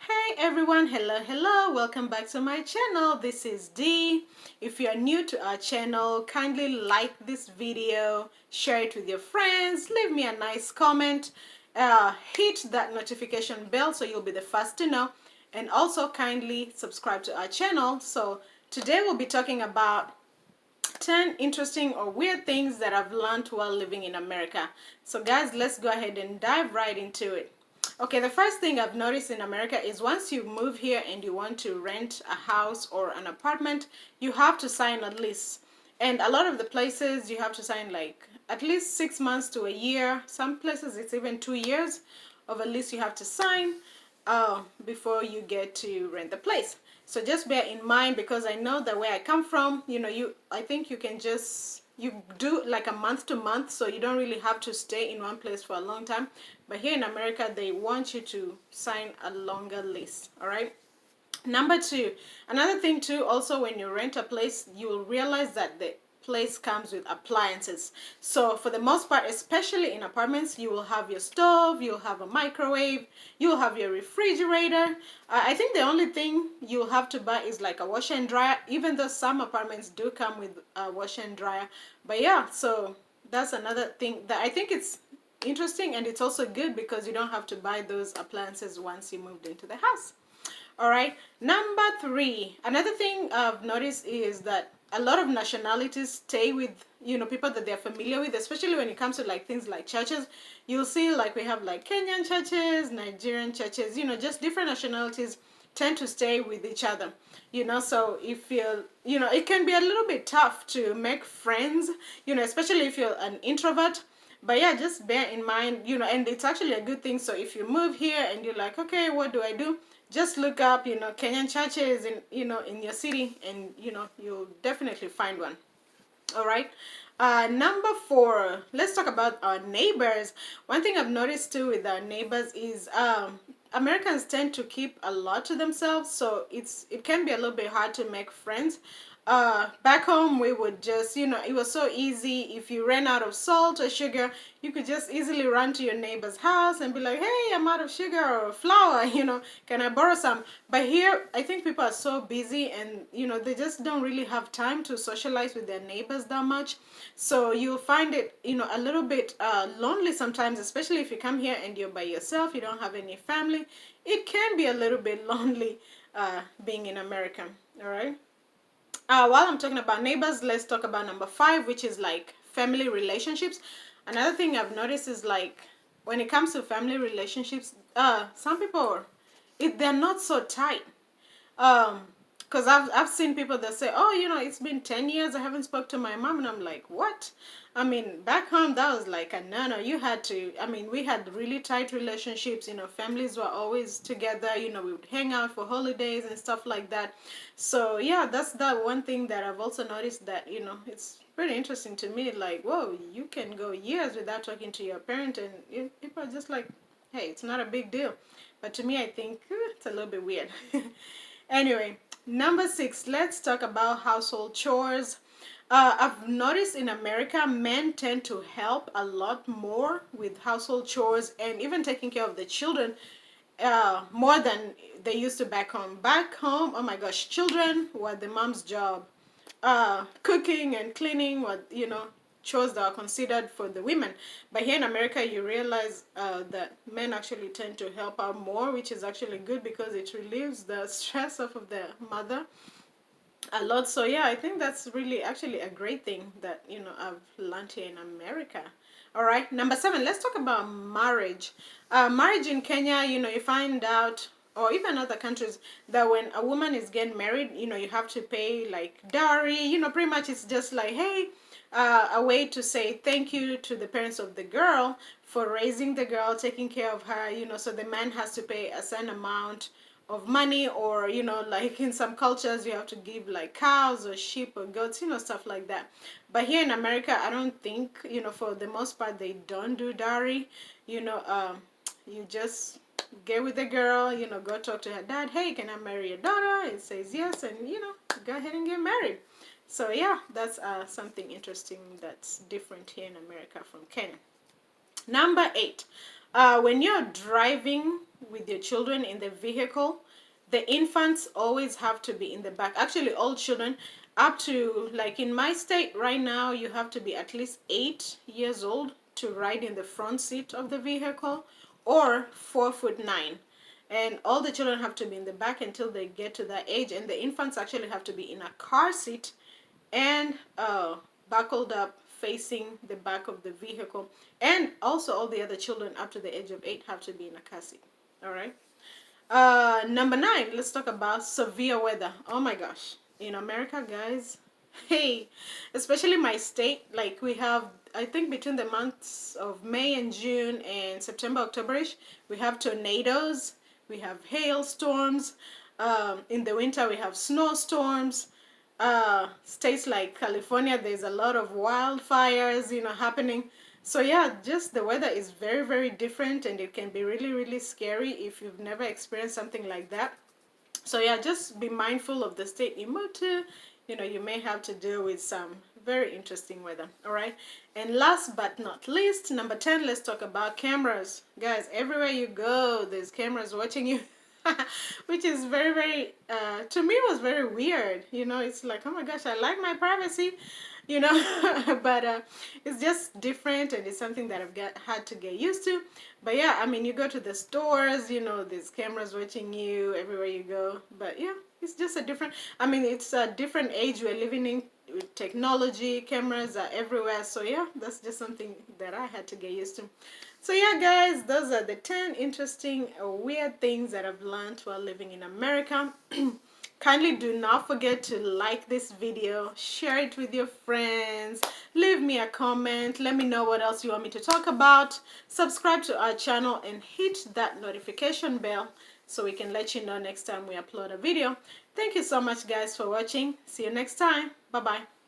Hey everyone, hello, welcome back to my channel. This is Dee. If you are new to our channel, kindly like this video, share it with your friends, leave me a nice comment, hit that notification bell so you'll be the first to know, and also kindly subscribe to our channel. So today we'll be talking about 10 interesting or weird things that I've learned while living in America. So guys, let's go ahead and dive right into it. Okay, the first thing I've noticed in America is once you move here and you want to rent a house or an apartment, you have to sign a lease. And a lot of the places you have to sign like at least 6 months to a year. Some places it's even 2 years of a lease you have to sign before you get to rent the place. So just bear in mind, because I know that where I come from, I think you can just you do like a month to month, so you don't really have to stay in one place for a long time. But here in America, they want you to sign a longer lease. All right. Number two, another thing too, also when you rent a place, you will realize that the place comes with appliances. So for the most part, especially in apartments, you will have your stove, you'll have a microwave, you'll have your refrigerator. I think the only thing you'll have to buy is like a washer and dryer, even though some apartments do come with a washer and dryer. But yeah, so that's another thing that I think it's interesting, and it's also good because you don't have to buy those appliances once you moved into the house. All right. Number three, another thing I've noticed is that a lot of nationalities stay with, people that they're familiar with, especially when it comes to like things like churches. You'll see like we have like Kenyan churches, Nigerian churches, just different nationalities tend to stay with each other. So if it can be a little bit tough to make friends, especially if you're an introvert. But yeah, just bear in mind, and it's actually a good thing. So if you move here and you're like, okay, what do I do? Just look up, Kenyan churches in your city, and you'll definitely find one. All right. Number four, let's talk about our neighbors. One thing I've noticed too with our neighbors is Americans tend to keep a lot to themselves, so it can be a little bit hard to make friends. Back home, we would just, it was so easy. If you ran out of salt or sugar, you could just easily run to your neighbor's house and be like, hey, I'm out of sugar or flour, can I borrow some? But here, I think people are so busy, and, they just don't really have time to socialize with their neighbors that much. So you'll find it, a little bit lonely sometimes, especially if you come here and you're by yourself, you don't have any family. It can be a little bit lonely being in America, all right? While I'm talking about neighbors, let's talk about number five, which is like family relationships. Another thing I've noticed is like when it comes to family relationships, some people they're not so tight. Because I've seen people that say, oh, it's been 10 years I haven't spoke to my mom, and I'm like, what? I mean, back home that was like a no. You had to. I mean, we had really tight relationships. Families were always together. We would hang out for holidays and stuff like that. So yeah, that's that one thing that I've also noticed, that it's pretty interesting to me. Like, whoa, you can go years without talking to your parent, and people are just like, hey, it's not a big deal. But to me, I think it's a little bit weird. Anyway, number six, let's talk about household chores. I've noticed in America, men tend to help a lot more with household chores and even taking care of the children more than they used to back home. Back home, oh my gosh, children were the mom's job. Cooking and cleaning were, chores that are considered for the women. But here in America, you realize that men actually tend to help out more, which is actually good because it relieves the stress off of the mother a lot. So yeah, I think that's really actually a great thing that I've learned here in America. All right, number seven, let's talk about marriage. Marriage in Kenya, you find out, or even other countries, that when a woman is getting married, you have to pay like dowry. Pretty much it's just like, hey, a way to say thank you to the parents of the girl for raising the girl, taking care of her. So the man has to pay a certain amount of money, or like in some cultures you have to give like cows or sheep or goats, stuff like that. But here in America, I don't think, for the most part, they don't do dowry. You just get with the girl, go talk to her dad, hey, can I marry your daughter? It says yes, and go ahead and get married. So yeah, that's something interesting that's different here in America from Kenya. Number eight, When you're driving with your children in the vehicle, the infants always have to be in the back. Actually, all children up to, like in my state right now, you have to be at least 8 years old to ride in the front seat of the vehicle, or 4'9". And all the children have to be in the back until they get to that age, and the infants actually have to be in a car seat and buckled up facing the back of the vehicle. And also all the other children up to the age of 8 have to be in a car seat. All right. Number 9, let's talk about severe weather. Oh my gosh. In America, guys, hey, especially my state, like we have, I think between the months of May and June and September, Octoberish, we have tornadoes, we have hailstorms. In the winter, we have snowstorms. States like California, there's a lot of wildfires, happening. So yeah, just the weather is very, very different, and it can be really, really scary if you've never experienced something like that. So yeah, just be mindful of the state you move to. You may have to deal with some very interesting weather. All right. And last but not least, number 10, let's talk about cameras. Guys, everywhere you go, there's cameras watching you. Which is very, very, to me, was very weird. It's like, oh my gosh, I like my privacy, but it's just different, and it's something that had to get used to. But yeah, I mean, you go to the stores, there's cameras watching you everywhere you go. But yeah, it's just I mean, it's a different age we're living in with technology. Cameras are everywhere. So yeah, that's just something that I had to get used to. So yeah, guys, those are the 10 interesting weird things that I've learned while living in America. Kindly do not forget to like this video, share it with your friends, leave me a comment, let me know what else you want me to talk about, subscribe to our channel, and hit that notification bell so we can let you know next time we upload a video. Thank you so much, guys, for watching. See you next time. Bye-bye.